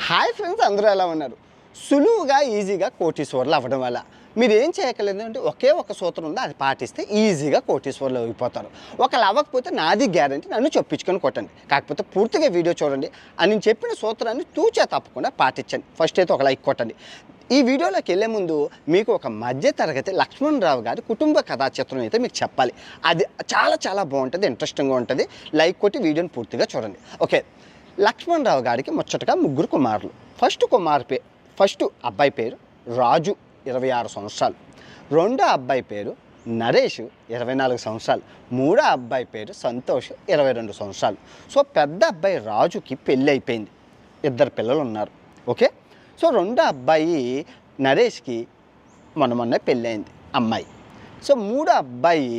Hi friends, అందరూ ఎలా ఉన్నారు? సులువుగా ఈజీగా కోటీశ్వర్లు అవ్వడం వల్ల మీరు ఏం చేయగలరు అంటే ఒకే ఒక సూత్రం ఉంది, అది పాటిస్తే ఈజీగా కోటీశ్వర్లు అయిపోతారు. ఒకళ్ళు అవ్వకపోతే నాది గ్యారంటీ, నన్ను చొప్పించుకొని కొట్టండి. కాకపోతే పూర్తిగా వీడియో చూడండి. అని చెప్పిన సూత్రాన్ని తూచా తప్పకుండా పాటించండి. ఫస్ట్ అయితే ఒక లైక్ కొట్టండి. ఈ వీడియోలోకి వెళ్ళే ముందు మీకు ఒక మధ్య తరగతి లక్ష్మణరావు గారి కుటుంబ కథా చిత్రం అయితే మీకు చెప్పాలి. అది చాలా చాలా బాగుంటుంది, ఇంట్రెస్టింగ్గా ఉంటుంది. లైక్ కొట్టి వీడియోని పూర్తిగా చూడండి. ఓకే, లక్ష్మణరావు గారికి ముచ్చటగా ముగ్గురు కుమారులు. ఫస్ట్ అబ్బాయి పేరు రాజు, 26 సంవత్సరాలు. రెండో అబ్బాయి పేరు నరేష్, 24 సంవత్సరాలు. మూడో అబ్బాయి పేరు సంతోష్, 22 సంవత్సరాలు. సో పెద్ద అబ్బాయి రాజుకి పెళ్ళి అయిపోయింది, 2 పిల్లలు ఉన్నారు. ఓకే, సో రెండో అబ్బాయి నరేష్కి మొన్నే పెళ్ళయింది, అమ్మాయి. సో మూడో అబ్బాయి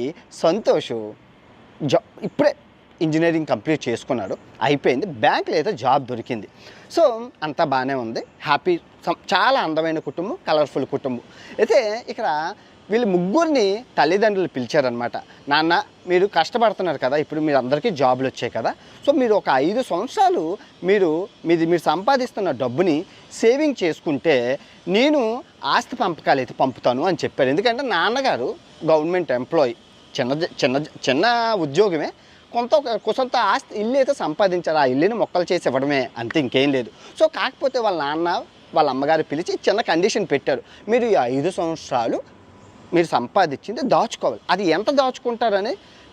సంతోష్ ఇప్పుడే ఇంజనీరింగ్ కంప్లీట్ చేసుకున్నాడు, అయిపోయింది. బ్యాంకులో అయితే జాబ్ దొరికింది. సో అంతా బాగానే ఉంది, హ్యాపీ. చాలా అందమైన కుటుంబం, కలర్ఫుల్ కుటుంబం. అయితే ఇక్కడ వీళ్ళు ముగ్గురిని తల్లిదండ్రులు పిలిచారనమాట. నాన్న, మీరు కష్టపడుతున్నారు కదా, ఇప్పుడు మీరు అందరికీ జాబులు వచ్చాయి కదా, సో మీరు ఒక 5 సంవత్సరాలు మీరు సంపాదిస్తున్న డబ్బుని సేవింగ్ చేసుకుంటే నేను ఆస్తి పంపకాలు అయితే పంపుతాను అని చెప్పారు. ఎందుకంటే నాన్నగారు గవర్నమెంట్ ఎంప్లాయీ, చిన్న ఉద్యోగమే. కొంత ఆస్తి ఇల్లు అయితే సంపాదించారు, ఆ ఇల్లుని మొక్కలు చేసి ఇవ్వడమే, అంతే, ఇంకేం లేదు. సో కాకపోతే వాళ్ళ నాన్న వాళ్ళ అమ్మగారు పిలిచి చిన్న కండిషన్ పెట్టారు. మీరు ఈ 5 సంవత్సరాలు మీరు సంపాదించింది దాచుకోవాలి, అది ఎంత దాచుకుంటారని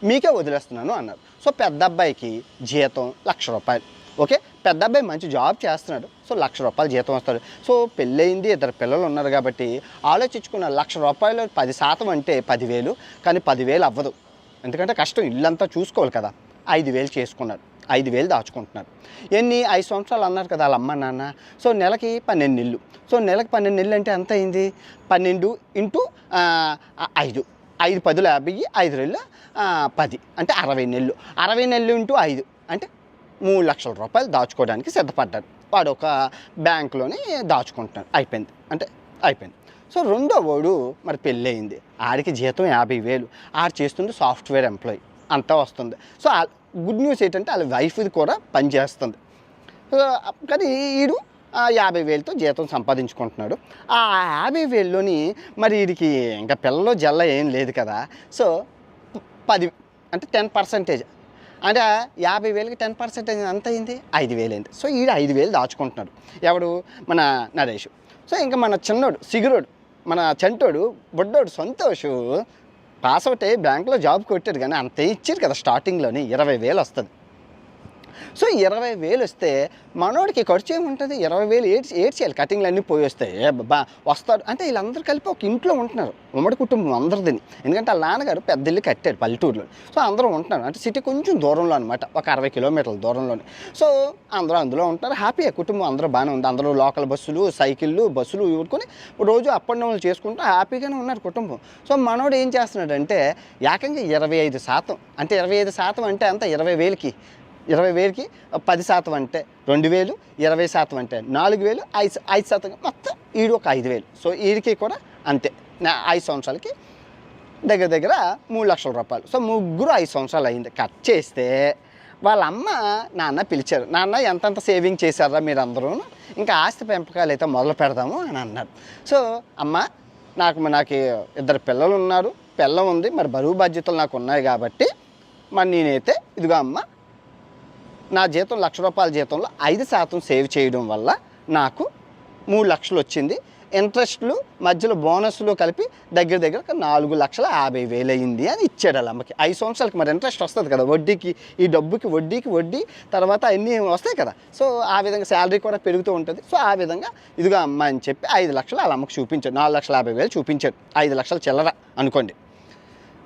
మీకే వదిలేస్తున్నాను అన్నారు. సో పెద్ద అబ్బాయికి జీతం ₹1,00,000. ఓకే, పెద్ద అబ్బాయి మంచి జాబ్ చేస్తున్నాడు, సో ₹1,00,000 జీతం వస్తాడు. సో పెళ్ళయింది, 2 పిల్లలు ఉన్నారు కాబట్టి ఆలోచించుకున్న ₹1,00,000 10% అంటే 10,000. కానీ 10,000 అవ్వదు, ఎందుకంటే కష్టం, ఇల్లంతా చూసుకోవాలి కదా. 5,000 చేసుకున్నాడు, 5,000 దాచుకుంటున్నారు. 5 సంవత్సరాలు అన్నారు కదా వాళ్ళ అమ్మ నాన్న. సో నెలకి 12 నెలలు. సో నెలకి 12 నెలలు అంటే ఎంత అయింది? 12 ఇంటూ 5, 5 10 50, 5 నెలలు 10 అంటే 60 నెలలు. 60 నెలలు ఇంటూ 5 అంటే ₹3,00,000 దాచుకోవడానికి సిద్ధపడ్డాడు. వాడు ఒక బ్యాంకులోని దాచుకుంటున్నాడు, అయిపోయింది. సో రెండో వాడు మరి పెళ్ళి అయింది, ఆడికి జీతం 50,000. ఆడు చేస్తుంది సాఫ్ట్వేర్ ఎంప్లాయీ, అంతా వస్తుంది. సో గుడ్ న్యూస్ ఏంటంటే వాళ్ళ వైఫ్ది కూడా పనిచేస్తుంది. కానీ వీడు 50,000తో జీతం సంపాదించుకుంటున్నాడు. ఆ 50,000లోని మరి వీడికి ఇంకా పిల్లలో జల్ల ఏం లేదు కదా. సో 10 అంటే 10%, అంటే 50,000కి 10% ఎంత అయింది? 5,000 అయింది. సో వీడు 5,000 దాచుకుంటున్నాడు. ఎవడు? మన నరేష్. సో ఇంకా మన చిన్నోడు సిగురోడు, మన చంటోడు బొడ్డోడు సంతోష్ పాస్ అవుట్ అయ్యి బ్యాంకులో జాబ్ కొట్టాడు. కానీ అంత ఇచ్చారు కదా స్టార్టింగ్లోని 20,000 వస్తుంది. సో 20,000 వస్తే మనోడికి ఖర్చు ఏముంటుంది? 20,000 ఏడ్చేయాలి, కటింగ్లు అన్నీ పోయి వస్తాయి. వస్తాడు అంటే వీళ్ళందరూ కలిపి ఒక ఇంట్లో ఉంటున్నారు, ఉమ్మడి కుటుంబం అందరిదని. ఎందుకంటే వాళ్ళ నాన్నగారు పెద్ద ఇల్లు కట్టాడు పల్లెటూరులో. సో అందరూ ఉంటున్నారు, అంటే సిటీ కొంచెం దూరంలో అనమాట, ఒక 60 కిలోమీటర్ల దూరంలోనే. సో అందరూ అందులో ఉంటున్నారు, హ్యాపీగా కుటుంబం అందరూ బాగానే ఉంది. అందరూ లోకల్ బస్సులు, సైకిళ్ళు, బస్సులు ఊరుకొని రోజు అప్ అండ్ డౌన్లు చేసుకుంటూ హ్యాపీగానే ఉన్నారు కుటుంబం. సో మనోడు ఏం చేస్తున్నాడంటే ఏకంగా 25%, అంటే 25% అంటే అంత 20,000కి 10% అంటే 2,000, 20% అంటే 4,000, 5% మొత్తం ఈడు ఒక 5,000. సో వీడికి కూడా అంతే, 5 సంవత్సరాలకి దగ్గర ₹3,00,000. సో ముగ్గురు 5 సంవత్సరాలు అయింది. కట్ చేస్తే వాళ్ళ అమ్మ నాన్న పిలిచారు. నాన్న ఎంతంత సేవింగ్ చేశారా మీరు అందరూ, ఇంకా ఆస్తి పెంపకాలు అయితే మొదలు పెడదాము అని అన్నారు. సో అమ్మ, నాకు 2 పిల్లలు ఉన్నారు, పిల్లం ఉంది, మరి బరువు బాధ్యతలు నాకు ఉన్నాయి కాబట్టి మరి నేనైతే ఇదిగో అమ్మ, నా జీతం ₹1,00,000 జీతంలో 5% సేవ్ చేయడం వల్ల నాకు 3,00,000 వచ్చింది. ఇంట్రెస్ట్లు మధ్యలో బోనస్లు కలిపి దగ్గర 4,50,000 అయింది అని ఇచ్చాడు వాళ్ళ అమ్మకి. 5 సంవత్సరాలకి మరి ఇంట్రెస్ట్ వస్తుంది కదా, వడ్డీకి, ఈ డబ్బుకి వడ్డీ తర్వాత అన్నీ వస్తాయి కదా. సో ఆ విధంగా శాలరీ కూడా పెరుగుతూ ఉంటుంది. సో ఆ విధంగా ఇదిగో అమ్మ అని చెప్పి 5,00,000 వాళ్ళ అమ్మకి చూపించాడు. 4,50,000 చూపించాడు, 5,00,000 చిల్లర అనుకోండి.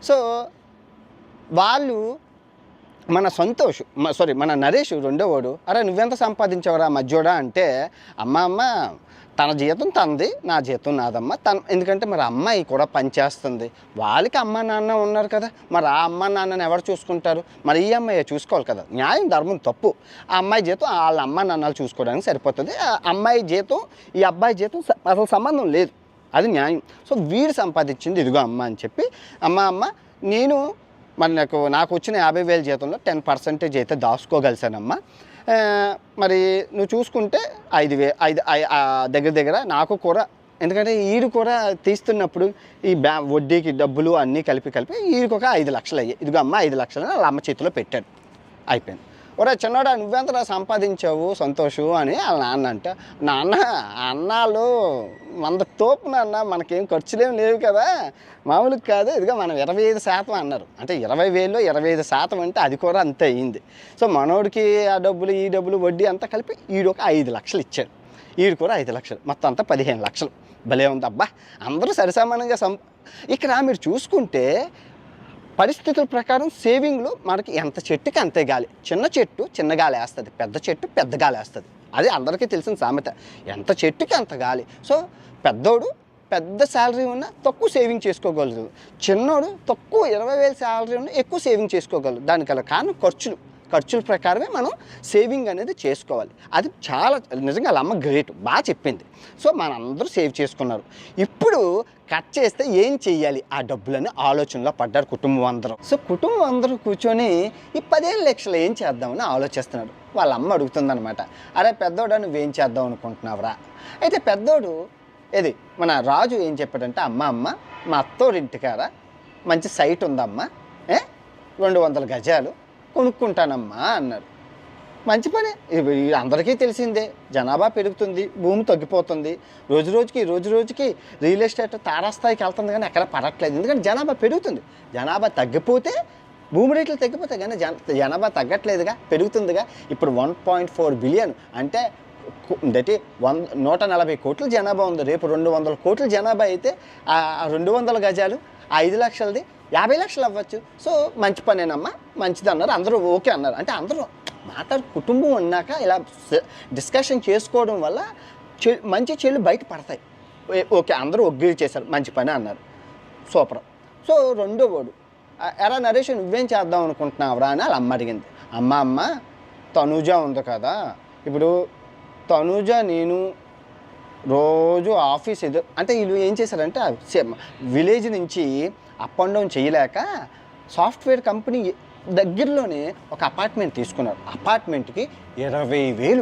సో వాళ్ళు మన నరేష్ రెండోవాడు, అరే నువ్వెంత సంపాదించావురా మధ్యోడా అంటే, అమ్మ తన జీతం తనది, నా జీతం నాదమ్మ. ఎందుకంటే మరి అమ్మాయి కూడా పనిచేస్తుంది, వాళ్ళకి అమ్మ నాన్న ఉన్నారు కదా, మరి ఆ అమ్మ నాన్నని ఎవరు చూసుకుంటారు? మరి ఈ అమ్మాయి చూసుకోవాలి కదా. న్యాయం ధర్మం తప్పు. ఆ అమ్మాయి జీతం వాళ్ళ అమ్మ నాన్నలు చూసుకోవడానికి సరిపోతుంది. ఆ అమ్మాయి జీతం ఈ అబ్బాయి జీతం అసలు సంబంధం లేదు, అది న్యాయం. సో వీడు సంపాదించింది ఇదిగో అమ్మ అని చెప్పి, అమ్మ నేను మరి నాకు వచ్చిన 50,000 జీతంలో 10% అయితే దాచుకోగలిసానమ్మా. మరి నువ్వు చూసుకుంటే 5,000 దగ్గర దగ్గర నాకు కూడా, ఎందుకంటే ఈడు కూడా తీస్తున్నప్పుడు ఈ వడ్డీకి డబ్బులు అన్నీ కలిపి ఈడికి ఒక 5 లక్షలు అయ్యాయి. ఇదిగో అమ్మ 5 లక్షలు వాళ్ళ అమ్మ చేతిలో పెట్టాడు. అయిపోయింది. ఒరే చిన్నోడా నువ్వెంతరా సంపాదించావు సంతోషు అని వాళ్ళ నాన్న అంటే, నాన్న అన్నాళ్ళు 100 తోపు నాన్న, మనకేం ఖర్చులేం లేవు కదా, మామూలుగా కాదు, ఇదిగో మనం 25% అన్నారు. అంటే 20,000లో 25% అంటే అది కూడా అంతే అయింది. సో మనోడికి ఆ డబ్బులు ఈ డబ్బులు వడ్డీ అంతా కలిపి ఈడు ఒక 5 లక్షలు ఇచ్చాడు. ఈడు కూడా 5 లక్షలు, మొత్తం అంతా 15 లక్షలు. భలే ఉంది అబ్బా, అందరూ సరిసమానంగా ఇక్కడ మీరు చూసుకుంటే పరిస్థితుల ప్రకారం సేవింగ్లు మనకి ఎంత చెట్టుకి అంతే గాలి. చిన్న చెట్టు చిన్న గాలి వేస్తుంది, పెద్ద చెట్టు పెద్ద గాలి వేస్తుంది. అది అందరికీ తెలిసిన సామెత. ఎంత చెట్టుకి అంత గాలి. సో పెద్దోడు పెద్ద శాలరీ ఉన్నా తక్కువ సేవింగ్ చేసుకోగలరు, చిన్నోడు తక్కువ 20,000 శాలరీ ఉన్నా ఎక్కువ సేవింగ్ చేసుకోగలరు. దానికలా కారణం ఖర్చుల ప్రకారమే మనం సేవింగ్ అనేది చేసుకోవాలి. అది చాలా నిజంగా వాళ్ళ అమ్మ గ్రేట్, బాగా చెప్పింది. సో మనందరూ సేవ్ చేసుకున్నారు. ఇప్పుడు కట్ చేస్తే ఏం చెయ్యాలి ఆ డబ్బులని ఆలోచనలో పడ్డారు కుటుంబం అందరూ. సో కుటుంబం అందరూ కూర్చొని ఈ 15 లక్షలు ఏం చేద్దామని ఆలోచిస్తున్నాడు. వాళ్ళ అమ్మ అడుగుతుందనమాట, అరే పెద్దోడా నువ్వేం చేద్దాం అనుకుంటున్నావురా? అయితే పెద్దోడు ఇది మన రాజు ఏం చెప్పాడంటే, అమ్మ మా అత్తోరింటికార మంచి సైట్ ఉందమ్మా, 200 గజాలు కొనుక్కుంటానమ్మా అన్నాడు. మంచి పనే, అందరికీ తెలిసిందే, జనాభా పెరుగుతుంది, భూమి తగ్గిపోతుంది, రోజు రోజుకి రియల్ ఎస్టేట్ తారాస్థాయికి వెళ్తుంది, కానీ ఎక్కడ పడట్లేదు. ఎందుకంటే జనాభా పెరుగుతుంది. జనాభా తగ్గిపోతే భూమి రేట్లు తగ్గిపోతాయి, కానీ జనాభా తగ్గట్లేదుగా, పెరుగుతుందిగా. ఇప్పుడు 1.4 బిలియన్ అంటే 140 కోట్ల జనాభా ఉంది. రేపు 200 కోట్ల జనాభా అయితే ఆ 200 గజాలు 5 లక్షలది 50 లక్షలు అవ్వచ్చు. సో మంచి పనేనమ్మా, మంచిది అన్నారు. అందరూ ఓకే అన్నారు. అంటే అందరూ కుటుంబం అన్నాక ఇలా డిస్కషన్ చేసుకోవడం వల్ల మంచి చెల్లు బయట పడతాయి. ఓకే అందరూ ఒగ్గిరి చేశారు, మంచి పని అన్నారు, సూపర్. సో రెండో వాడు, ఎరా నరేష్ నువ్వేం చేద్దాం అనుకుంటున్నావురా అని వాళ్ళ అమ్మ అడిగింది. అమ్మ తనూజ ఉంది కదా, ఇప్పుడు తనూజ నేను రోజు ఆఫీస్ అంటే వీళ్ళు ఏం చేశారంటే విలేజ్ నుంచి అప్ అండ్ డౌన్ చేయలేక సాఫ్ట్వేర్ కంపెనీ దగ్గరలోనే ఒక అపార్ట్మెంట్ తీసుకున్నారు. అపార్ట్మెంట్కి 20,000,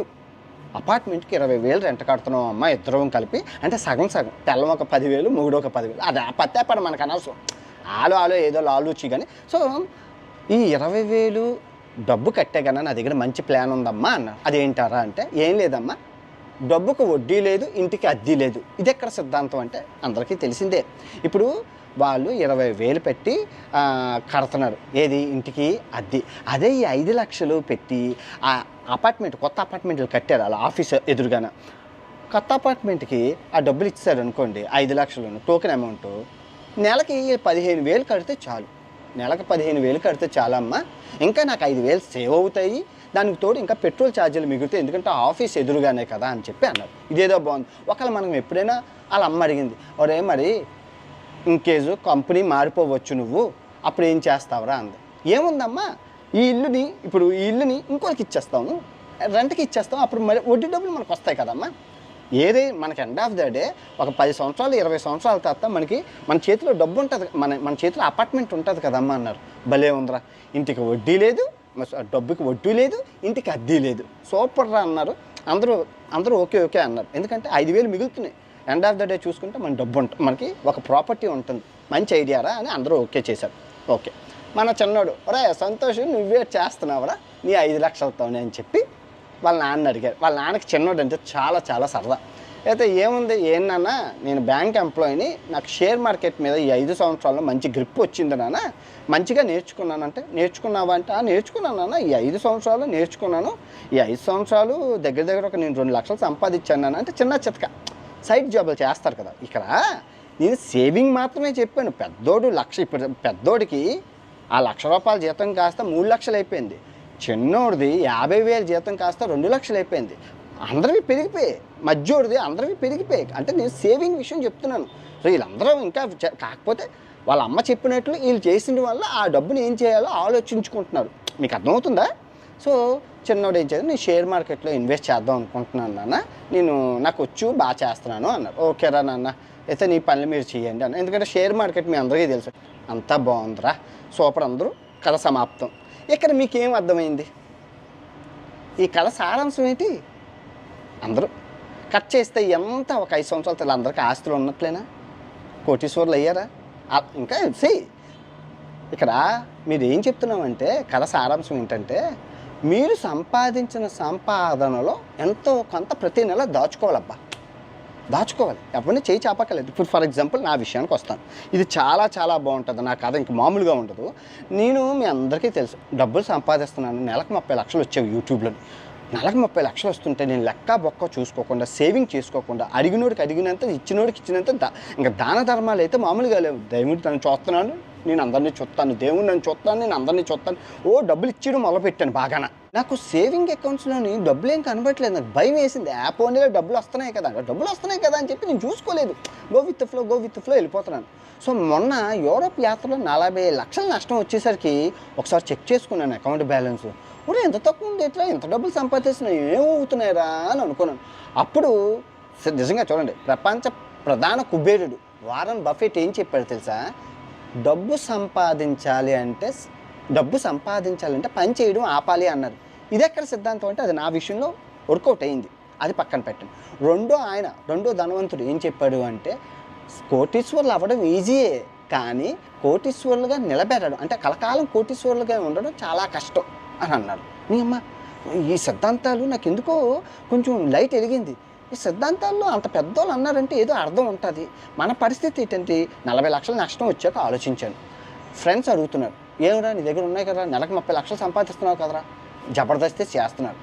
అపార్ట్మెంట్కి 20,000 రెంట్ కడుతున్నాం అమ్మ ఇద్దరం కలిపి. అంటే సగం తెల్లం ఒక 10,000, మూడో ఒక 10,000. అది పత్తేపడ మనకు అనవసరం, ఆలో ఏదో లాలూచి. కానీ సో ఈ 20,000 డబ్బు కట్టే కన్నా నా దగ్గర మంచి ప్లాన్ ఉందమ్మా అన్నారు. అదేంటారా అంటే, ఏం లేదమ్మా, డబ్బుకు వడ్డీ లేదు, ఇంటికి అద్దీ లేదు. ఇది ఎక్కడ సిద్ధాంతం అంటే అందరికీ తెలిసిందే. ఇప్పుడు వాళ్ళు 20,000 పెట్టి కడుతున్నారు, ఏది ఇంటికి అద్దె. అదే ఈ 5 లక్షలు పెట్టి ఆ అపార్ట్మెంట్, కొత్త అపార్ట్మెంట్లు కట్టారు అలా ఆఫీస్ ఎదురుగాన. కొత్త అపార్ట్మెంట్కి ఆ డబ్బులు ఇచ్చారు అనుకోండి, 5 లక్షలు టోకెన్ అమౌంట్, నెలకి 15,000 కడితే చాలు. నెలకు 15,000 కడితే చాలమ్మా, ఇంకా నాకు 5,000 సేవ్ అవుతాయి, దానికి తోడు ఇంకా పెట్రోల్ ఛార్జీలు మిగులుతాయి, ఎందుకంటే ఆఫీస్ ఎదురుగానే కదా అని చెప్పి అన్నారు. ఇదేదో బాగుంది. ఒకవేళ మనం ఎప్పుడైనా వాళ్ళ అమ్మ అడిగింది, ఒరే మరి ఇంకేజు కంపెనీ మారిపోవచ్చు, నువ్వు అప్పుడు ఏం చేస్తావురా అంది. ఏముందమ్మా, ఈ ఇల్లుని ఇంకోరికి ఇచ్చేస్తాము, రెంట్కి ఇచ్చేస్తాం, అప్పుడు మరి వడ్డీ డబ్బులు మనకు వస్తాయి కదమ్మా. ఏదే మనకి ఎండ్ ఆఫ్ ద డే ఒక 10 సంవత్సరాలు 20 సంవత్సరాల తర్వాత మన చేతిలో డబ్బు ఉంటుంది, మన చేతిలో అపార్ట్మెంట్ ఉంటుంది కదమ్మా అన్నారు. భలే ఉందిరా, ఇంటికి వడ్డీ లేదు, డబ్బుకి వడ్డీ లేదు, ఇంటికి అద్దీ లేదు, సూపర్ రా అన్నారు. అందరూ ఓకే అన్నారు. ఎందుకంటే 5,000 మిగులుతున్నాయి. ఎండ్ ఆఫ్ ద డే చూసుకుంటే మన డబ్బు ఉంటుంది, మనకి ఒక ప్రాపర్టీ ఉంటుంది, మంచి ఐడియారా అని అందరూ ఓకే చేశారు. ఓకే మన చిన్నోడు, ఒరే సంతోష్ నువ్వే చేస్తున్నావురా నీ 5 లక్షలతోనే అని చెప్పి వాళ్ళ నాన్న అడిగారు. వాళ్ళ నాన్నకి చిన్నోడు అంటే చాలా చాలా సరదా. అయితే ఏముంది, ఏంటన్నా నేను బ్యాంక్ ఎంప్లాయీని, నాకు షేర్ మార్కెట్ మీద ఈ 5 సంవత్సరాల్లో మంచి గ్రిప్ వచ్చింది నాన్న, మంచిగా నేర్చుకున్నానంటే. నేర్చుకున్నావా అంటే, నేర్చుకున్నానన్నా, ఈ 5 సంవత్సరాలు నేర్చుకున్నాను, ఈ 5 సంవత్సరాలు దగ్గర ఒక నేను 2 లక్షలు సంపాదించాను అంటే చిన్న చితక సైడ్ జాబులు చేస్తారు కదా. ఇక్కడ నేను సేవింగ్ మాత్రమే చెప్పాను. పెద్దోడు ఇప్పుడు పెద్దోడికి ఆ ₹1,00,000 జీతం కాస్త 3 లక్షలు అయిపోయింది, చిన్నోడిది 50,000 జీతం కాస్త 2 లక్షలు అయిపోయింది. అందరివి పెరిగిపోయాయి, మధ్యోడిది అందరివి పెరిగిపోయాయి. అంటే నేను సేవింగ్ విషయం చెప్తున్నాను. సో వీళ్ళందరూ ఇంకా కాకపోతే వాళ్ళ అమ్మ చెప్పినట్లు వీళ్ళు చేసిన వల్ల ఆ డబ్బుని ఏం చేయాలో ఆలోచించుకుంటున్నారు. మీకు అర్థమవుతుందా? సో చిన్నోడు ఏం చేయాలి, నేను షేర్ మార్కెట్లో ఇన్వెస్ట్ చేద్దాం అనుకుంటున్నాను నాన్న, నాకు బాగా చేస్తున్నాను అన్నారు. ఓకేరా నాన్న, అయితే నీ పనులు మీరు చేయండి అన్న. ఎందుకంటే షేర్ మార్కెట్ మీ అందరికీ తెలుసు. అంతా బాగుందిరా, సూపర్, అందరూ కథ సమాప్తం. ఇక్కడ మీకేం అర్థమైంది? ఈ కథ సారాంశం ఏంటి? అందరూ కట్ చేస్తే ఎంత ఒక 5 సంవత్సరాల అందరికీ ఆస్తులు ఉన్నట్లేనా? కోటీశ్వర్లు అయ్యారా? ఇంకా ఇక్కడ మీరు ఏం చెప్తున్నామంటే కథ సారాంశం ఏంటంటే మీరు సంపాదించిన సంపాదనలో ఎంతో కొంత ప్రతి నెల దాచుకోవాలబ్బా, దాచుకోవాలి. ఎవరిని చేయి చాపక్కలేదు. ఇప్పుడు ఫర్ ఎగ్జాంపుల్ నా విషయానికి వస్తాను. ఇది చాలా చాలా బాగుంటుంది. నా కథ ఇంక మామూలుగా ఉండదు. నేను మీ అందరికీ తెలుసు డబ్బులు సంపాదిస్తున్నాను. నెలకు 30 లక్షలు వచ్చేవి యూట్యూబ్లో. నెలకు 30 లక్షలు వస్తుంటే నేను లెక్క బొక్క చూసుకోకుండా, సేవింగ్ చేసుకోకుండా, అడిగినోడికి అడిగినంత, ఇచ్చినోడికి ఇచ్చినంత ఇంకా దాన ధర్మాలు అయితే మామూలుగా లేవు. దేవుడు నన్ను చూస్తున్నాను, నేను అందరినీ చూస్తాను, దేవుడు నన్ను చూస్తాను, నేను అందరినీ చూస్తాను. డబ్బులు ఇచ్చేయడం మొదలుపెట్టాను బాగాన. నాకు సేవింగ్ అకౌంట్స్లోని డబ్బులు ఏం కనబడట్లేదు. నాకు భయం వేసింది. యాప్ ఓన్లీలో డబ్బులు వస్తున్నాయి కదా అని చెప్పి నేను చూసుకోలేదు. గో విత్ ఫ్లో వెళ్ళిపోతున్నాను. సో మొన్న యూరోప్ యాత్రలో 40 లక్షల నష్టం వచ్చేసరికి ఒకసారి చెక్ చేసుకున్నాను అకౌంట్ బ్యాలెన్స్. ఎంత తక్కువ ఉంది, ఎట్లా ఇంత డబ్బులు సంపాదిస్తున్నా, ఏమవుతున్నాయిరా అని అనుకున్నాను. అప్పుడు నిజంగా చూడండి, ప్రపంచ ప్రధాన కుబేరుడు వారన్ బఫెట్ ఏం చెప్పాడు తెలుసా? డబ్బు సంపాదించాలంటే పని చేయడం ఆపాలి అన్నారు. ఇది ఎక్కడ సిద్ధాంతం అంటే అది నా విషయంలో వర్కౌట్ అయింది. అది పక్కన పెట్టండి. రెండో ధనవంతుడు ఏం చెప్పాడు అంటే కోటీశ్వర్లు అవ్వడం ఈజీయే, కానీ కోటీశ్వర్లుగా నిలబెట్టడం అంటే కలకాలం కోటీశ్వర్లుగా ఉండడం చాలా కష్టం అని అన్నాడు. మీ అమ్మ ఈ సిద్ధాంతాలు నాకు ఎందుకో కొంచెం లైట్ వెలిగింది. ఈ సిద్ధాంతాల్లో అంత పెద్దోళ్ళు అన్నారంటే ఏదో అర్థం ఉంటుంది. మన పరిస్థితి ఏంటంటే 40 లక్షల నష్టం వచ్చాక ఆలోచించాను. ఫ్రెండ్స్ అడుగుతున్నారు, ఏమిరా నీ దగ్గర ఉన్నాయి కదా, నెలకు 30 లక్షలు సంపాదిస్తున్నావు కదరా, జబర్దస్త్ చేస్తున్నారు.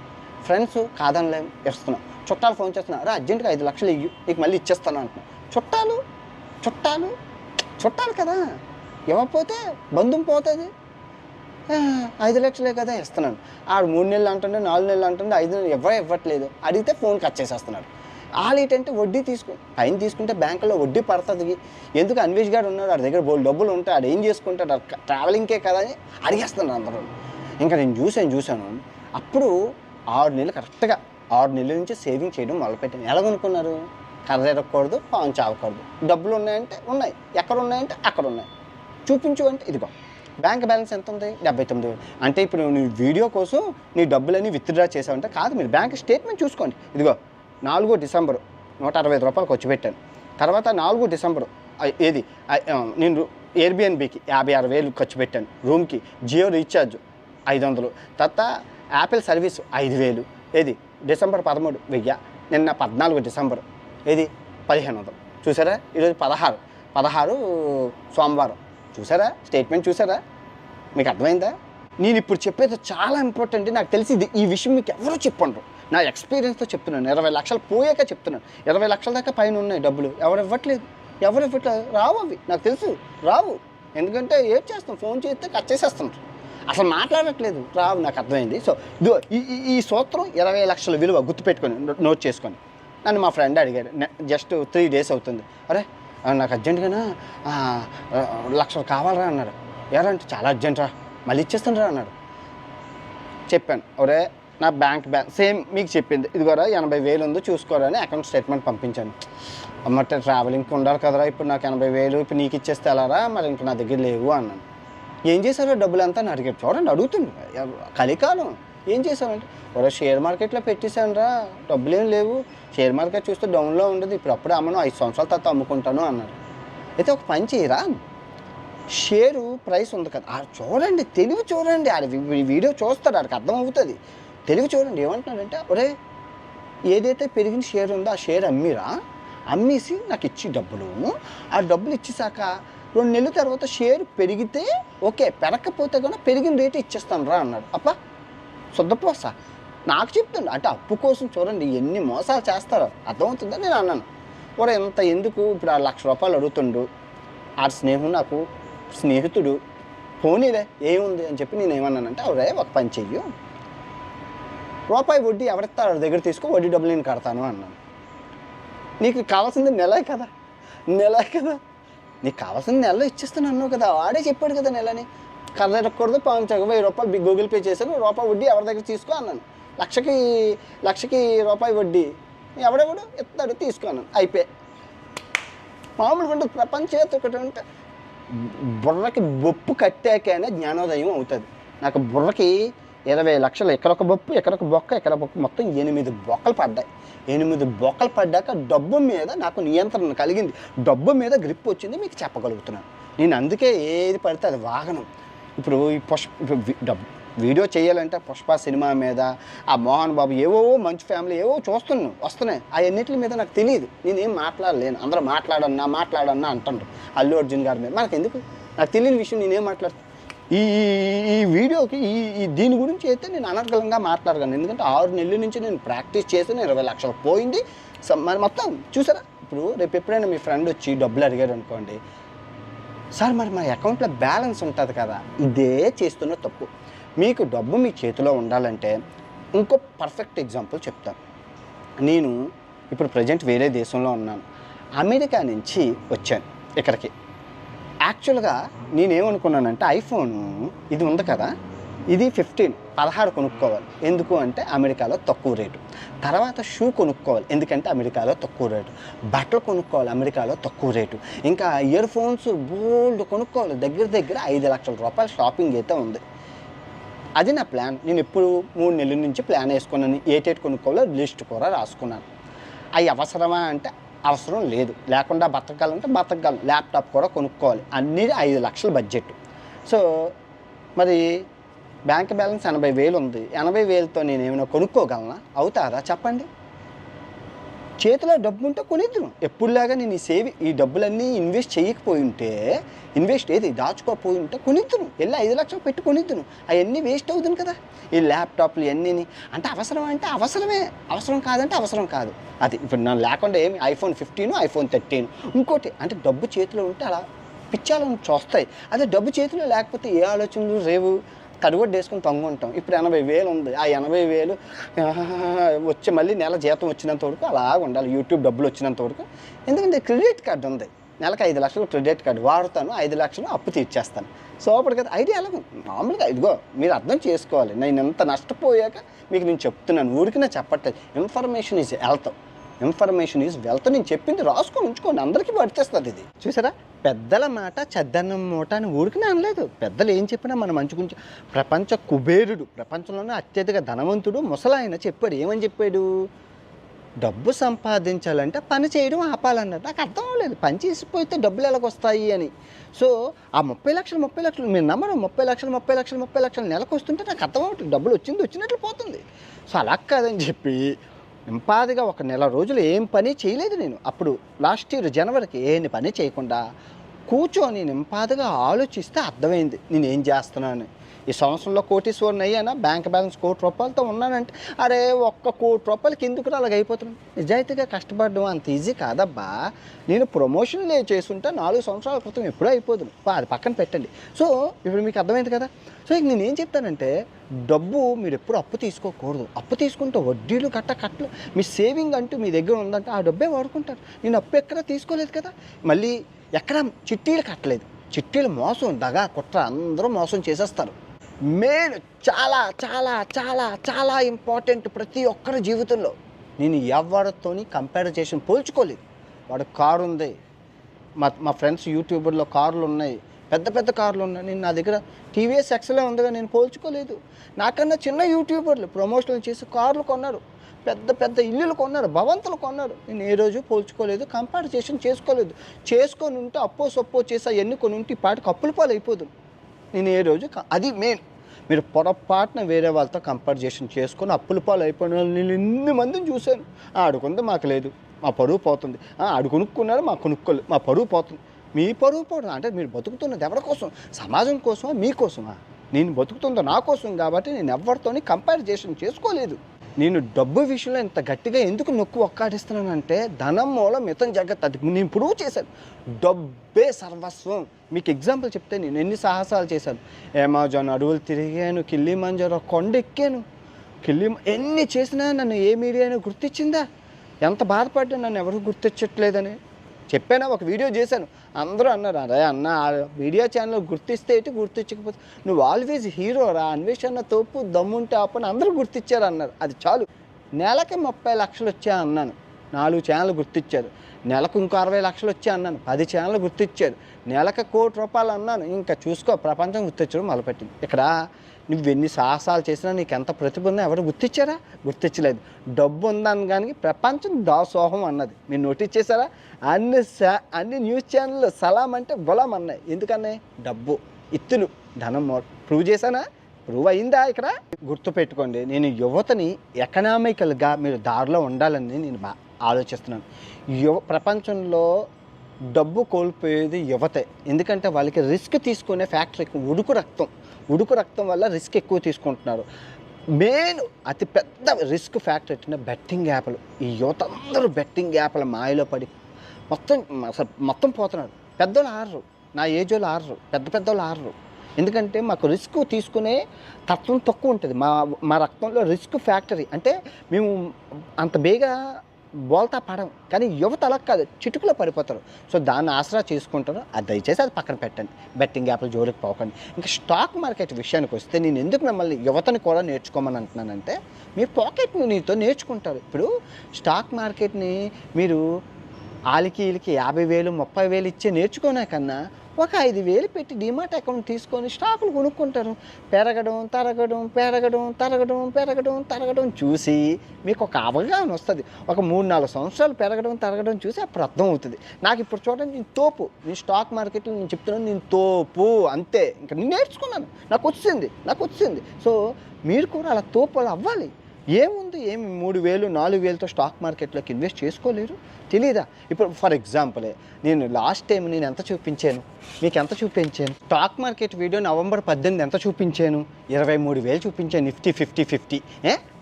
ఫ్రెండ్స్ కాదనిలేం ఇస్తున్నావు. చుట్టాలు ఫోన్ చేస్తున్నారు, అర్జెంటుగా 5 లక్షలు ఇయ్యి, నీకు మళ్ళీ ఇచ్చేస్తాను అంటున్నాను. చుట్టాలు కదా, ఇవ్వకపోతే బంధం పోతుంది. 5 లక్షలే కదా ఇస్తున్నాను. 3 నెలలు అంటుండే, 4 నెలలు అంటుండే, 5 నెలలు ఇవ్వట్లేదు. అడిగితే ఫోన్ కట్ చేసేస్తున్నాడు. ఏంటంటే వడ్డీ పైన తీసుకుంటే బ్యాంకులో వడ్డీ పడుతుంది. ఎందుకు అన్వేష్ గారు ఉన్నాడు, వాడి దగ్గర బోల్ డబ్బులు ఉంటాయి, ఆడు ఏం చేసుకుంటాడు, ట్రావెలింగ్కే కదా అని అడిగేస్తున్నారు అందరూ. ఇంకా నేను చూశాను. అప్పుడు 6 నెలలు కరెక్ట్గా 6 నెలల నుంచి సేవింగ్ చేయడం మొదలుపెట్టాను. ఎలాగనుకున్నారు? కర్ర ఎరగకూడదు, పాము చావకూడదు. డబ్బులు ఉన్నాయంటే ఉన్నాయి, ఎక్కడ ఉన్నాయంటే అక్కడ ఉన్నాయి. చూపించు అంటే ఇదిగో బ్యాంక్ బ్యాలెన్స్ ఎంత ఉంది? 79,000. అంటే ఇప్పుడు నీ వీడియో కోసం నీ డబ్బులని విత్డ్రా చేసావంటే కాదు, మీరు బ్యాంక్ స్టేట్మెంట్ చూసుకోండి. ఇదిగో 4 డిసెంబర్ 165 రూపాయలు ఖర్చు పెట్టాను. తర్వాత 4 డిసెంబర్ నేను ఎయిర్బిఎన్బికి 56,000 ఖర్చు పెట్టాను. రూమ్కి జియో రీఛార్జ్ 500. తర్వాత యాపిల్ సర్వీస్ 5,000. డిసెంబర్ 13 1000. నిన్న 14 డిసెంబర్ 1,500. చూసారా? ఈరోజు 16 సోమవారం. చూసారా? స్టేట్మెంట్ చూసారా? మీకు అర్థమైందా? నేను ఇప్పుడు చెప్పేది చాలా ఇంపార్టెంట్. నాకు తెలిసి ఈ విషయం మీకు ఎవరో చెప్పండ్రు, నా ఎక్స్పీరియన్స్తో చెప్తున్నాను. 20 లక్షలు పోయాక చెప్తున్నాను. 20 లక్షల దాకా పైన ఉన్నాయి డబ్బులు, ఎవరు ఇవ్వట్లేదు. రావు అవి, నాకు తెలుసు రావు. ఎందుకంటే ఏం చేస్తాం, ఫోన్ చేస్తే కట్ చేసేస్తుంటారు, అసలు మాట్లాడట్లేదు, రావు. నాకు అర్థమైంది. సో ఈ సూత్రం 20 లక్షల విలువ గుర్తుపెట్టుకొని నోట్ చేసుకొని. నన్ను మా ఫ్రెండ్ అడిగాడు, జస్ట్ 3 డేస్ అవుతుంది. అరే నాకు అర్జెంటుగానా 1 లక్షలు కావాలరా అన్నాడు. ఎవరంటే చాలా అర్జెంట్రా, మళ్ళీ ఇచ్చేస్తుండ్రా అన్నాడు. చెప్పాను, ఒరే నా బ్యాంక్ సేమ్ మీకు చెప్పింది, ఇదిగోరా 80,000 ఉందో చూసుకోరా అని అకౌంట్ స్టేట్మెంట్ పంపించాను. అమ్మటే ట్రావెలింగ్కి ఉండాలి కదరా, ఇప్పుడు నాకు 80,000 ఇప్పుడు నీకు ఇచ్చేస్తే ఎలారా, మరి ఇంక నా దగ్గర లేవు అన్నాను. ఏం చేశారో డబ్బులు అంతా అని అడిగాడు. చూడండి అడుగుతుంది, కలికాలం ఏం చేశానంటే ఒరే షేర్ మార్కెట్లో పెట్టేశాను రా, డబ్బులు ఏం లేవు, షేర్ మార్కెట్ చూస్తే డౌన్లో ఉండదు, ఇప్పుడు అప్పుడే అమ్మను 5 సంవత్సరాల తర్వాత అమ్ముకుంటాను అన్నాడు. అయితే ఒక పని చేయరా, షేరు ప్రైస్ ఉంది కదా, చూడండి తెలివి చూడండి, వీడియో చూస్తాడు, ఆడికి అర్థమవుతుంది. తెలివి చూడండి ఏమంటున్నాడంటే, ఒరే ఏదైతే పెరిగిన షేర్ ఉందో ఆ షేర్ అమ్మేసి నాకు ఇచ్చి డబ్బులు, ఆ డబ్బులు ఇచ్చేసాక 2 నెలల తర్వాత షేర్ పెరిగితే ఓకే, పెరగకపోతే కూడా పెరిగిన రేటు ఇచ్చేస్తాను రా అన్నాడు. అప్పా శుద్ధపోసా నాకు చెప్తుండే, అంటే అప్పు కోసం చూడండి ఎన్ని మోసాలు చేస్తారో, అర్థమవుతుందని నేను అన్నాను. ఒరే ఎంత ఎందుకు, ఇప్పుడు ఆ 1,00,000 రూపాయలు అడుగుతుండు, ఆ స్నేహం నాకు స్నేహితుడు, పోనీలే ఏముంది అని చెప్పి నేను ఏమన్నానంటే, ఒరే ఒక పని చెయ్యు, రూపాయి వడ్డీ ఎవరిస్తారో వాడి దగ్గర తీసుకో, వడ్డీ డబ్బులు నేను కడతాను అన్నాను. నీకు కావాల్సింది నెలే కదా, నీకు కావాల్సింది నెలలో ఇచ్చేస్తాను అన్నావు కదా, వాడే చెప్పాడు కదా నెలని. కర్ర ఎరగకూడదు, పాము చావకూడదు, 1000 రూపాయలు గూగుల్ పే చేశాను, రూపాయి వడ్డీ ఎవరి దగ్గర తీసుకో అన్నాను. లక్షకి రూపాయి వడ్డీ ఎవడెవడు ఎత్తాడు, తీసుకోను, అయిపోయి. మామూలుగా ఉంటుంది ప్రపంచం ఒకటి ఉంటే బుర్రకి బొప్పు కట్టాకనే జ్ఞానోదయం అవుతుంది. నాకు బుర్రకి 20 లక్షలు ఎక్కడొక బొప్పు ఎక్కడొక బొక్క ఎక్కడ బొక్క మొత్తం 8 బొక్కలు పడ్డాయి. 8 బొక్కలు పడ్డాక డబ్బు మీద నాకు నియంత్రణ కలిగింది, డబ్బు మీద గ్రిప్ వచ్చింది, మీకు చెప్పగలుగుతున్నాను. నేను అందుకే ఏది పడితే అది వాగను. ఇప్పుడు ఈ వీడియో చేయాలంటే పుష్ప సినిమా మీద ఆ మోహన్ బాబు ఏవో మంచి ఫ్యామిలీ ఏవో వస్తున్నాయి, అవన్నిటి మీద నాకు తెలియదు, నేనేం మాట్లాడలేను. అందరూ మాట్లాడన్నా అంటుండ్రు అల్లు అర్జున్ గారి మీద. మనకు ఎందుకు, నాకు తెలియని విషయం నేనేం మాట్లాడతాను. ఈ వీడియోకి దీని గురించి అయితే నేను అనర్గళంగా మాట్లాడగలను, ఎందుకంటే 6 నెలల నుంచి నేను ప్రాక్టీస్ చేసి 20 లక్షలు పోయింది. మరి మొత్తం చూసారా. ఇప్పుడు రేపు ఎప్పుడైనా మీ ఫ్రెండ్ వచ్చి డబ్బులు అడిగాడు అనుకోండి, సార్ మరి మా అకౌంట్లో బ్యాలెన్స్ ఉంటుంది కదా, ఇదే చేస్తున్న తప్పు. మీకు డబ్బు మీ చేతిలో ఉండాలంటే ఇంకో పర్ఫెక్ట్ ఎగ్జాంపుల్ చెప్తాను. నేను ఇప్పుడు ప్రజెంట్ వేరే దేశంలో ఉన్నాను, అమెరికా నుంచి వచ్చాను ఇక్కడికి. యాక్చువల్గా నేనేమనుకున్నానంటే ఐఫోన్ ఇది ఉంది కదా, ఇది 16 కొనుక్కోవాలి. ఎందుకు అంటే అమెరికాలో తక్కువ రేటు. తర్వాత షూ కొనుక్కోవాలి, ఎందుకంటే అమెరికాలో తక్కువ రేటు. బట్టలు కొనుక్కోవాలి, అమెరికాలో తక్కువ రేటు. ఇంకా ఇయర్ ఫోన్స్ బోల్డ్ కొనుక్కోవాలి, దగ్గర 5 లక్షల రూపాయల షాపింగ్ అయితే ఉంది. అది నా ప్లాన్. నేను ఎప్పుడు 3 నెలల నుంచి ప్లాన్ వేసుకున్నాను, ఏటేటి కొనుక్కోవాలో లిస్ట్ కూడా రాసుకున్నాను. అవి అవసరమా అంటే అవసరం లేదు, లేకుండా బతకగలంటే బతకగలం. ల్యాప్టాప్ కూడా కొనుక్కోవాలి, అన్నీ 5 లక్షల బడ్జెట్. సో మరి బ్యాంక్ బ్యాలెన్స్ 80,000 ఉంది, 80,000తో నేను ఏమైనా కొనుక్కోగలనా? అవుతారా చెప్పండి. చేతిలో డబ్బు ఉంటే కొనిద్దును. ఎప్పుడులాగా నేను ఈ డబ్బులన్నీ ఇన్వెస్ట్ చేయకపోయి ఉంటే, దాచుకోపోయి ఉంటే కొనిద్దును, వెళ్ళి 5 లక్షలు పెట్టి కొనిద్దును. అవన్నీ వేస్ట్ అవుతుంది కదా. ఈ ల్యాప్టాప్లు ఇవన్నీ అంటే అవసరం అంటే అవసరమే, అవసరం కాదంటే అవసరం కాదు. అది ఇప్పుడు నన్ను లేకుండా ఏమి ఐఫోన్ 15 ఐఫోన్ 13 ఇంకోటి అంటే డబ్బు చేతిలో ఉంటే అలా పిచ్చాలను చూస్తాయి. అదే డబ్బు చేతిలో లేకపోతే ఏ ఆలోచనలు రేవు, కడుగొడ్డు వేసుకుని పంగుంటాం. ఇప్పుడు 80,000 ఉంది, ఆ 80,000 వచ్చి మళ్ళీ నెల జీతం వచ్చినంత వరకు అలా ఉండాలి, యూట్యూబ్ డబ్బులు వచ్చినంత వరకు. ఎందుకంటే క్రెడిట్ కార్డు ఉంది, నెలకు 5 లక్షలు క్రెడిట్ కార్డు వాడుతాను, 5 లక్షలు అప్పు తీర్చేస్తాను. సో అప్పుడు కదా ఐడియా ఎలాగో మామూలుగా ఇదిగో మీరు అర్థం చేసుకోవాలి. నేను ఎంత నష్టపోయాక మీకు నేను చెప్తున్నాను, ఊరికి నేను చెప్పట్లేదు. Information is wealth. నేను చెప్పింది రాసుకొని ఉంచుకోండి, అందరికీ పడితేస్తుంది. ఇది చూసారా, పెద్దల మాట చెద్దన్నం మూట అని ఊరికి అనలేదు. పెద్దలు ఏం చెప్పినా మన మంచి గురించి. ప్రపంచ కుబేరుడు, ప్రపంచంలోనే అత్యధిక ధనవంతుడు ముసలాయన చెప్పాడు. ఏమని చెప్పాడు? డబ్బు సంపాదించాలంటే పని చేయడం ఆపాలన్నారు. నాకు అర్థం అవ్వలేదు, పని చేసిపోతే డబ్బులు ఎలాగొస్తాయి అని. సో ఆ 30 లక్షలు మీరు నమ్మరు, 30 లక్షలు నెలకు వస్తుంటే నాకు అర్థం అవ్వట్లేదు. డబ్బులు వచ్చినట్లు పోతుంది. సో అలా కాదని చెప్పి నింపాదిగా ఒక నెల రోజులు ఏం పని చేయలేదు నేను. అప్పుడు లాస్ట్ ఇయర్ జనవరికి ఏం పని చేయకుండా కూర్చొని నింపాదిగా ఆలోచిస్తే అర్థమైంది నేను ఏం చేస్తున్నాను. ఈ సంవత్సరంలో కోటీశ్వరుని అయ్యానా, బ్యాంక్ బ్యాలెన్స్ 1 కోటి రూపాయలతో ఉన్నానంటే అరే 1 కోటి రూపాయలకి ఎందుకు అలాగ అయిపోతున్నాను. నిజాయితీగా కష్టపడడం అంత ఈజీ కాదబ్బా. నేను ప్రమోషన్లే చేసుంటే 4 సంవత్సరాల క్రితం ఎప్పుడూ అయిపోతుంది, అది పక్కన పెట్టండి. సో ఇప్పుడు మీకు అర్థమైంది కదా. సో ఇక నేను ఏం చెప్తానంటే, డబ్బు మీరు ఎప్పుడు అప్పు తీసుకోకూడదు. అప్పు తీసుకుంటే వడ్డీలు కట్టలు మీ సేవింగ్ అంటూ మీ దగ్గర ఉందంటే ఆ డబ్బే వాడుకుంటారు. నేను అప్పు ఎక్కడ తీసుకోలేదు కదా, మళ్ళీ ఎక్కడ చిట్టీలు కట్టలేదు. చిట్టీలు మోసం, దగా, కుట్ర, అందరూ మోసం చేసేస్తారు. మెయిన్ చాలా చాలా చాలా చాలా ఇంపార్టెంట్ ప్రతి ఒక్కరి జీవితంలో. నేను ఎవరితోని కంపారిజేషన్ పోల్చుకోలేదు. వాడు కారు ఉంది, మా ఫ్రెండ్స్ యూట్యూబర్లో కార్లు ఉన్నాయి, పెద్ద కార్లు ఉన్నాయి. నేను నా దగ్గర టీవీఎస్ ఎక్సెలే ఉందిగా, నేను పోల్చుకోలేదు. నాకన్నా చిన్న యూట్యూబర్లు ప్రమోషన్లు చేసి కార్లు కొన్నారు, పెద్ద ఇల్లులు కొన్నారు, భవంతులు కొన్నారు. నేను ఏ రోజు పోల్చుకోలేదు, కంపారిజేషన్ చేసుకోలేదు. చేసుకొని ఉంటే అప్పో సొప్పో చేసి అవన్నీ కొని ఉంటే పాటికి అప్పుల పాలు అయిపోదు. నేను ఏ రోజు అది మెయిన్. మీరు పొరపాటున వేరే వాళ్ళతో కంపారిజేషన్ చేసుకొని అప్పుల పాలు అయిపోయిన నేను ఎన్ని మందిని చూశాను. ఆడుకుంది మాకు లేదు, మా పరువు పోతుంది. ఆడు కొనుక్కున్నారు, మా కొనుక్కోలేదు, మా పరువు పోతుంది. మీ పరువు పోవడం అంటే మీరు బతుకుతున్నది ఎవరి కోసం? సమాజం కోసమా, మీకోసమా? నేను బతుకుతుందో నా కోసం కాబట్టి నేను ఎవరితోని కంపారిజేషన్ చేసుకోలేదు. నేను డబ్బు విషయంలో ఇంత గట్టిగా ఎందుకు నొక్కు ఒక్కాడిస్తున్నానంటే, ధనం మూలం మితం జగత్. అది నేను ప్రూవ్ చేశాను. డబ్బే సర్వస్వం. మీకు ఎగ్జాంపుల్ చెప్తే నేను ఎన్ని సాహసాలు చేశాను. అమెజాన్ అడవులు తిరిగాను, కిల్లిమంజారో కొండ ఎక్కాను, ఎన్ని చేసినా నన్ను ఏ మీడియాను గుర్తించిందా? ఎంత బాధపడ్డా నన్ను ఎవరు గుర్తించట్లేదని చెప్పాను. ఒక వీడియో చేశాను, అందరూ అన్నారు, అరే అన్న మీడియా ఛానల్ గుర్తిస్తే ఏంటి, గుర్తించకపోతే నువ్వు ఆల్వేజ్ హీరో రా, అన్వేషణ తోపు దమ్ముంటే ఆపని అందరూ గుర్తించారు అన్నారు. అది చాలు. నెలకి 30 లక్షలు వచ్చా అన్నాను. 4 ఛానళ్ళు గుర్తిచ్చారు. నెలకు ఇంకో 60 లక్షలు వచ్చాయి అన్నాను, 10 ఛానళ్ళు గుర్తిచ్చారు. నెలకు ₹1 కోటి అన్నాను, ఇంకా చూసుకో ప్రపంచం గుర్తించడం మొదలుపెట్టింది. ఇక్కడ నువ్వు ఎన్ని సాహసాలు చేసినా నీకు ఎంత ప్రతిభ ఉందో ఎవరు గుర్తించారా? గుర్తించలేదు. డబ్బు ఉందని కానీ ప్రపంచం దాసోహం అన్నది. మీరు నోటీస్ చేశారా? అన్ని న్యూస్ ఛానళ్ళు సలాం అంటే గులాం అన్నాయి. ఎందుకన్నాయి? డబ్బు, ఇత్తులు, ధనం. ప్రూవ్ చేశానా? ప్రూవ్ అయిందా? ఇక్కడ గుర్తుపెట్టుకోండి, నేను యువతని ఎకనామికల్గా మీరు దారిలో ఉండాలని నేను ఆలోచిస్తున్నాను. ప్రపంచంలో డబ్బు కోల్పోయేది యువతే. ఎందుకంటే వాళ్ళకి రిస్క్ తీసుకునే ఫ్యాక్టర్ ఎక్కువ. ఉడుకు రక్తం వల్ల రిస్క్ ఎక్కువ తీసుకుంటున్నారు. మెయిన్ అతి పెద్ద రిస్క్ ఫ్యాక్టర్ ఎట్టిన బెట్టింగ్ యాప్లు. ఈ యువత అందరూ బెట్టింగ్ యాప్ల మాయలో పడి మొత్తం పోతున్నారు. పెద్దోళ్ళు ఆడరు, నా ఏజ్ వాళ్ళు ఆడరు, పెద్దోళ్ళు ఆడరు. ఎందుకంటే మాకు రిస్క్ తీసుకునే తత్వం తక్కువ ఉంటుంది. మా రక్తంలో రిస్క్ ఫ్యాక్టరీ అంటే మేము అంత బేగా బోల్తా పడం. కానీ యువత అలా కాదు, చిటుకులో పడిపోతారు. సో దాన్ని ఆసరా చేసుకుంటారు. అది దయచేసి అది పక్కన పెట్టండి, బెట్టింగ్ యాప్లు జోలికి పోకండి. ఇంకా స్టాక్ మార్కెట్ విషయానికి వస్తే నేను ఎందుకు మిమ్మల్ని యువతని కూడా నేర్చుకోమని అంటున్నానంటే, మీ పాకెట్ మనీతో నేర్చుకుంటారు. ఇప్పుడు స్టాక్ మార్కెట్ని మీరు వీళ్ళకి 50,000 30,000 ఇచ్చే నేర్చుకునే కన్నా ఒక 5,000 పెట్టి డిమాట్ అకౌంట్ తీసుకొని స్టాకులు కొనుక్కుంటారు. పెరగడం చూసి మీకు ఒక అవగాహన వస్తుంది. ఒక 3-4 సంవత్సరాలు తరగడం చూసి అప్పుడు అర్థం అవుతుంది. నాకు ఇప్పుడు చూడండి, నేను తోపు. నేను స్టాక్ మార్కెట్లో నేను చెప్తున్నాను, నేను తోపు అంతే. ఇంకా నేను నేర్చుకున్నాను, నాకు వచ్చింది. సో మీరు కూడా అలా తోపు అవ్వాలి. ఏముంది, 3,000 4,000తో స్టాక్ మార్కెట్లోకి ఇన్వెస్ట్ చేసుకోలేరు? తెలీదా? ఇప్పుడు ఫర్ ఎగ్జాంపుల్ నేను లాస్ట్ టైం నేను ఎంత చూపించాను, మీకు ఎంత చూపించాను? స్టాక్ మార్కెట్ వీడియో November 18 ఎంత చూపించాను? 23,000 చూపించాను. నిఫ్టీ 50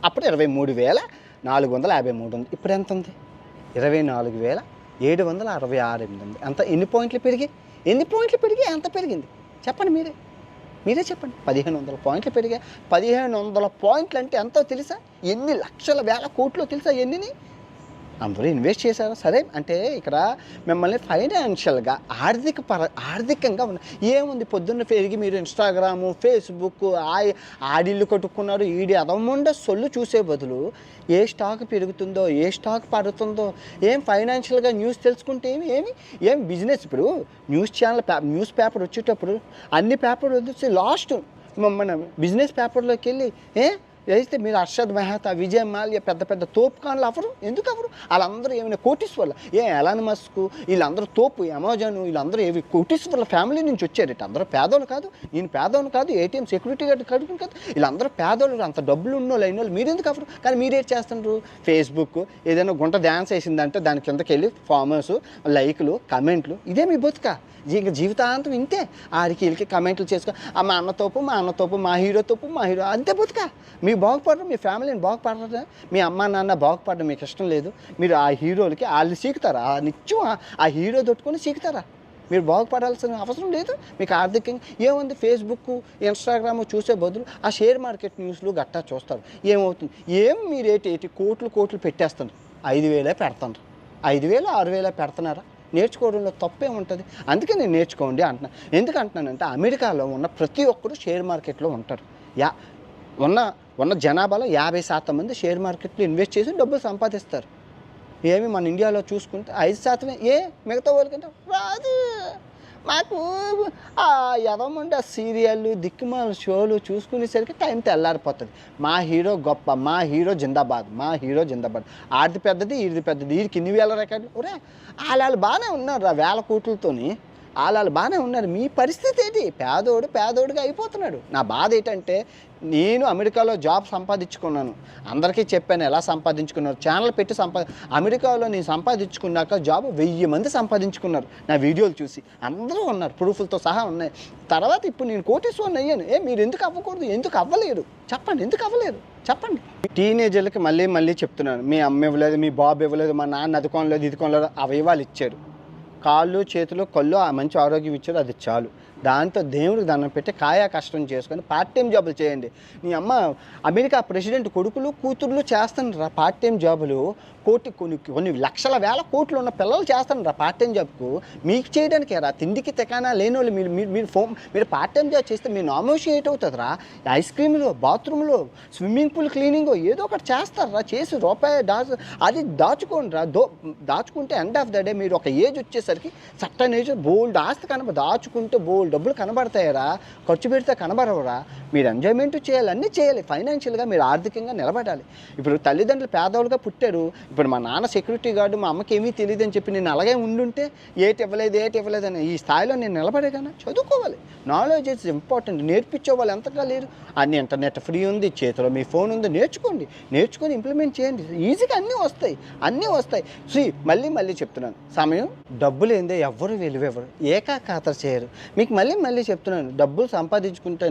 అప్పుడు 23,453 ఉంది. ఇప్పుడు ఎంత ఉంది? 24,766 ఉంది. అంత ఎన్ని పాయింట్లు పెరిగాయి? ఎంత పెరిగింది చెప్పండి? మీరే చెప్పండి. 1,500 పాయింట్లు పెరిగాయి. 1,500 పాయింట్లు అంటే ఎంతో తెలుసా? ఎన్ని లక్షల వేల కోట్లు తెలుసా? ఎన్నిని అందరూ ఇన్వెస్ట్ చేశారు. సరే అంటే ఇక్కడ మిమ్మల్ని ఫైనాన్షియల్గా ఆర్థికంగా ఏముంది? పొద్దున్న పెరిగి మీరు ఇన్స్టాగ్రాము, ఫేస్బుక్ ఆడిల్లు కొట్టుకున్నారు. అదమ్ముండ సొల్లు చూసే బదులు ఏ స్టాక్ పెరుగుతుందో, ఏ స్టాక్ పడుతుందో, ఏం ఫైనాన్షియల్గా న్యూస్ తెలుసుకుంటే ఏం బిజినెస్. ఇప్పుడు న్యూస్ పేపర్ వచ్చేటప్పుడు అన్ని పేపర్లు వచ్చి లాస్ట్ మన బిజినెస్ పేపర్లోకి వెళ్ళి అయితే మీరు అర్షద్ మెహతా, విజయ్ మాల్యా పెద్ద తోపుకాన్లు ఎందుకు అవ్వరు? వాళ్ళందరూ ఏమైనా కోటీశ్వర్ల? ఎలాన్ మస్క్ వీళ్ళందరూ తోపు, అమెజాన్ వీళ్ళందరూ కోటీశ్వర్ల ఫ్యామిలీ నుంచి వచ్చారు. అందరూ పేదోళ్ళు కాదు, నేను పేదోళ్ళు కాదు, ఏటీఎం సెక్యూరిటీ గార్డ్ కడుపుని కాదు. వీళ్ళందరూ పేదోళ్ళు, అంత డబ్బులు ఉన్నోళ్ళు అయినోళ్ళు. మీరు ఎందుకు అవ్వరు? కానీ మీరేం చేస్తున్నారు? ఫేస్బుక్ ఏదైనా గుంట డ్యాన్స్ వేసిందంటే దాని కిందకి వెళ్ళి ఫాలోవర్స్, లైకులు, కమెంట్లు. ఇదే మీ బతుక? ఇంకా జీవితాంతం ఇంతే. వీళ్ళకి కమెంట్లు చేసుకో, మా అన్న తోపు, మా హీరో తోపు, అంతే బతుక. మీకు బాగుపడరు, మీ ఫ్యామిలీని బాగుపడరా? మీ అమ్మ నాన్న బాగుపడడం మీకు ఇష్టం లేదు. మీరు ఆ హీరోలకి వాళ్ళు సీకుతారా? నిత్యం ఆ హీరో దొట్టుకొని సీకుతారా? మీరు బాగుపడాల్సిన అవసరం లేదు. మీకు ఆర్థికంగా ఏముంది? ఫేస్బుక్, ఇన్స్టాగ్రామ్ చూసే బదులు ఆ షేర్ మార్కెట్ న్యూస్లు గట్టా చూస్తారు. ఏమవుతుంది? మీరు ఏటి కోట్లు పెట్టేస్తారు. 5,000 పెడతారు. 5,000 6,000 పెడుతున్నారా? నేర్చుకోవడంలో తప్పే ఉంటుంది. అందుకే నేను నేర్చుకోండి అంటున్నాను. ఎందుకు అంటున్నానంటే అమెరికాలో ఉన్న ప్రతి ఒక్కరు షేర్ మార్కెట్లో ఉంటారు. ఉన్న జనాభాలో 50% మంది షేర్ మార్కెట్లో ఇన్వెస్ట్ చేసి డబ్బులు సంపాదిస్తారు. మన ఇండియాలో చూసుకుంటే 5% మిగతా వాళ్ళకంటే రాదు. మాకు ఎదమంటే ఆ సీరియళ్ళు, దిక్కుమాల షోలు చూసుకునేసరికి టైం తెల్లారిపోతుంది. మా హీరో గొప్ప, మా హీరో జిందాబాద్. ఆడిది పెద్దది, ఈడిది పెద్దది. వీడికి ఇన్ని వేల రికార్డులు. ఒరే వాళ్ళు బాగానే ఉన్నారు, 1,000 కోట్లతోని వాళ్ళు బాగానే ఉన్నారు. మీ పరిస్థితి ఏంటి? పేదోడుగా అయిపోతున్నాడు. నా బాధ ఏంటంటే నేను అమెరికాలో జాబ్ సంపాదించుకున్నాను. అందరికీ చెప్పాను ఎలా సంపాదించుకున్నారు. ఛానల్ పెట్టి అమెరికాలో నేను సంపాదించుకున్నాక జాబ్ 1000 మంది సంపాదించుకున్నారు. నా వీడియోలు చూసి అందరూ ఉన్నారు, ప్రూఫ్లతో సహా ఉన్నాయి. తర్వాత ఇప్పుడు నేను కోటీశ్వరుని అయ్యాను. మీరు ఎందుకు అవ్వకూడదు? ఎందుకు అవ్వలేరు? చెప్పండి, ఎందుకు అవ్వలేరు? చెప్పండి. టీనేజర్లకి మళ్ళీ చెప్తున్నాను, మీ అమ్మ ఇవ్వలేదు, మీ బాబు ఇవ్వలేదు, మా నాన్న అది కొనలేదు, ఇది కొనలేదు. అవయవాలు ఇచ్చారు. కాళ్ళు, చేతులు, కళ్ళు మంచి ఆరోగ్యం ఇచ్చారు, అది చాలు. దాంతో దేవుడికి దండం పెట్టి కాయా కష్టం చేసుకొని పార్ట్ టైం జాబులు చేయండి. నీ అమ్మ అమెరికా ప్రెసిడెంట్ కొడుకులు కూతుర్లు చేస్తాను పార్ట్ టైం జాబులు. కొన్ని లక్షల వేల కోట్లు ఉన్న పిల్లలు చేస్తాను పార్ట్ టైం జాబ్కు. మీకు చేయడానికి రా తిండికి తెకానా లేని వాళ్ళు మీరు పార్ట్ టైం జాబ్ చేస్తే మీ నామోషన్ ఏటవుతుందిరా? ఐస్ క్రీములు, బాత్రూంలో, స్విమ్మింగ్ పూల్ క్లీనింగ్ ఏదో ఒకటి చేస్తారా, చేసి రూపాయి అది దాచుకోండి రా. దాచుకుంటే ఎండ్ ఆఫ్ ద డే మీరు ఒక ఏజ్ వచ్చేసరికి సర్టన్ ఏజ్ బోల్డ్ ఆస్తి దాచుకుంటే బోల్డ్ డబ్బులు కనబడతాయరా, ఖర్చు పెడితే కనబడవరా. మీరు ఎంజాయ్మెంట్ చేయాలి, అన్నీ చేయాలి. ఫైనాన్షియల్గా మీరు ఆర్థికంగా నిలబడాలి. ఇప్పుడు తల్లిదండ్రులు పేదవాళ్ళుగా పుట్టారు. ఇప్పుడు మా నాన్న సెక్యూరిటీ గార్డు, మా అమ్మకి ఏమీ తెలియదు అని చెప్పి నేను అలాగే ఉండుంటే ఏటి ఇవ్వలేదు అని ఈ స్థాయిలో నేను నిలబడేగానే. చదువుకోవాలి. Knowledge is important. నేర్పించే వాళ్ళు ఎంతగా లేరు. అన్ని ఇంటర్నెట్ ఫ్రీ ఉంది, చేతిలో మీ ఫోన్ ఉంది. నేర్చుకొని ఇంప్లిమెంట్ చేయండి. ఈజీగా అన్నీ వస్తాయి. మళ్ళీ చెప్తున్నాను, సమయం డబ్బులు ఏందో ఎవ్వరు విలువెవరు ఏకాఖాతర చేయరు. మీకు మళ్ళీ చెప్తున్నాను, డబ్బులు సంపాదించుకుంటే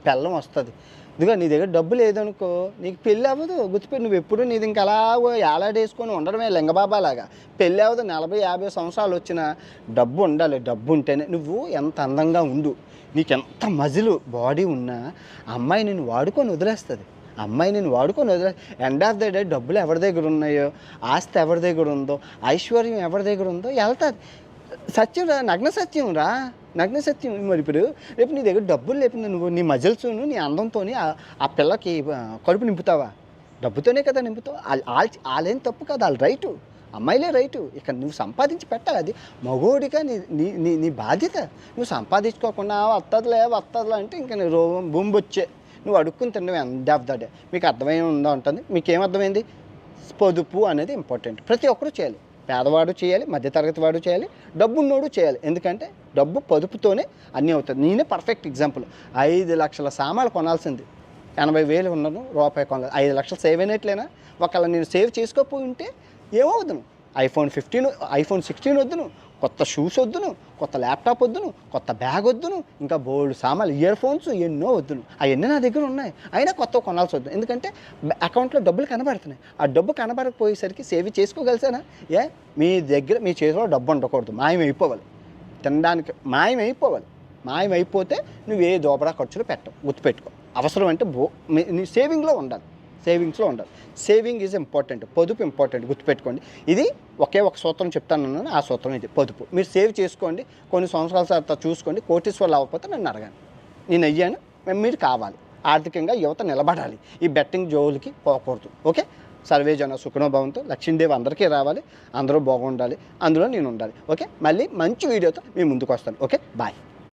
పెళ్ళం వస్తుంది. ఇదిగో నీ దగ్గర డబ్బు లేదనుకో నీకు పెళ్ళి అవ్వదు. గుర్తుపెట్టి నువ్వు ఎప్పుడు నీది ఇంకా అలా ఏలాడేసుకొని ఉండడమే లింగబాబాలాగా. పెళ్ళి అవ్వదు. 40-50 సంవత్సరాలు వచ్చినా డబ్బు ఉండాలి. డబ్బు ఉంటేనే నువ్వు ఎంత అందంగా ఉండు, నీకెంత మజిలు బాడీ ఉన్నా అమ్మాయి నిన్ను వాడుకొని వదిలేస్తుంది. ఎండ్ ఆఫ్ ద డే డబ్బులు ఎవరి దగ్గర ఉన్నాయో, ఆస్తి ఎవరి దగ్గర ఉందో, ఐశ్వర్యం ఎవరి దగ్గర ఉందో వెళ్తుంది. సత్యం రా, నగ్న సత్యం. మరి ఇప్పుడు రేపు నీ దగ్గర డబ్బులు లేకుండా నువ్వు నీ మజిల్స్ను నీ అందంతో ఆ పిల్లకి కడుపు నింపుతావా? డబ్బుతోనే కదా నింపుతావు. వాళ్ళేం తప్పు కదా, వాళ్ళ రైటు, అమ్మాయిలే రైటు. ఇక నువ్వు సంపాదించి పెట్టాలి. అది మగోడిగా నీ బాధ్యత. నువ్వు సంపాదించుకోకుండా వస్తుందిలే అంటే ఇంకా నువ్వు బొంబొచ్చే నువ్వు అడుక్కుని తినడం ఎండ్ ఆఫ్ ద డే. మీకు అర్థమైందో ఉంటుంది. మీకేం అర్థమైంది? పొదుపు అనేది ఇంపార్టెంట్. ప్రతి ఒక్కరూ చేయాలి. పేదవాడు చేయాలి, మధ్యతరగతి వాడు చేయాలి, డబ్బున్నోడు చేయాలి. ఎందుకంటే డబ్బు పొదుపుతోనే అన్నీ అవుతుంది. నేనే పర్ఫెక్ట్ ఎగ్జాంపుల్. 5 లక్షల సామాన్లు కొనాల్సింది 80,000 ఉన్నాను, రూపాయి కొనాలి. 5 లక్షలు సేవ్ అయినట్లేనా? ఒకవేళ నేను సేవ్ చేసుకోకపోయి ఉంటే ఏమవుతును? iPhone 16 వద్దును, కొత్త షూస్ వద్దును, కొత్త ల్యాప్టాప్ వద్దును, కొత్త బ్యాగ్ వద్దును, ఇంకా బోల్డ్ సామాన్లు, ఇయర్ ఫోన్స్ ఎన్నో వద్దును. అవన్నీ నా దగ్గర ఉన్నాయి. అయినా కొత్త కొనాల్సి వద్దు. ఎందుకంటే అకౌంట్లో డబ్బులు కనబడుతున్నాయి. ఆ డబ్బు కనబడకపోయేసరికి సేవ్ చేసుకోగలిసానా? మీ దగ్గర మీ చేతిలో డబ్బు ఉండకూడదు. మాయమైపోవాలి. తినడానికి మాయమైపోతే నువ్వు ఏ దోబరా ఖర్చులు పెట్టవు. గుర్తుపెట్టుకో. అవసరం అంటే నీ సేవింగ్స్లో ఉండాలి. Saving is important. పొదుపు ఇంపార్టెంట్. గుర్తుపెట్టుకోండి. ఇది ఒకే ఒక సూత్రం చెప్తాను. ఆ సూత్రం ఇది, పొదుపు. మీరు సేవ్ చేసుకోండి. కొన్ని సంవత్సరాల తర్వాత చూసుకోండి. కోటీశ్వర్లు అవ్వకపోతే నన్ను అడగండి. నేను అయ్యాను. మీరు కావాలి. ఆర్థికంగా యువత నిలబడాలి. ఈ బెట్టింగ్ జోలికి పోకూడదు. ఓకే. సర్వే జన సుఖనో భవంతు. లక్ష్మీదేవి అందరికీ రావాలి. అందరూ బాగుండాలి. అందులో నేను ఉండాలి. ఓకే. మళ్ళీ మంచి వీడియోతో మీ ముందుకు వస్తాను. ఓకే. బాయ్.